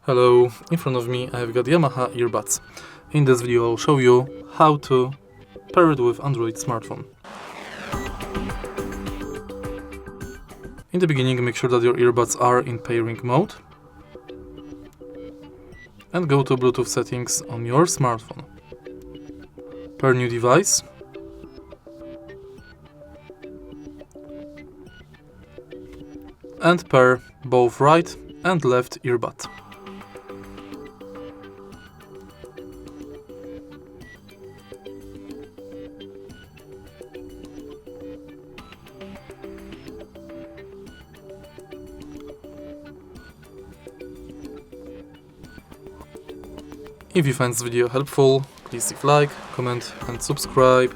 Hello, in front of me I have got Yamaha earbuds. In this video I'll show you how to pair it with Android smartphone. In the beginning, make sure that your earbuds are in pairing mode and go to Bluetooth settings on your smartphone. Pair new device and pair both right and left earbud. If you find this video helpful, please leave like, comment and subscribe.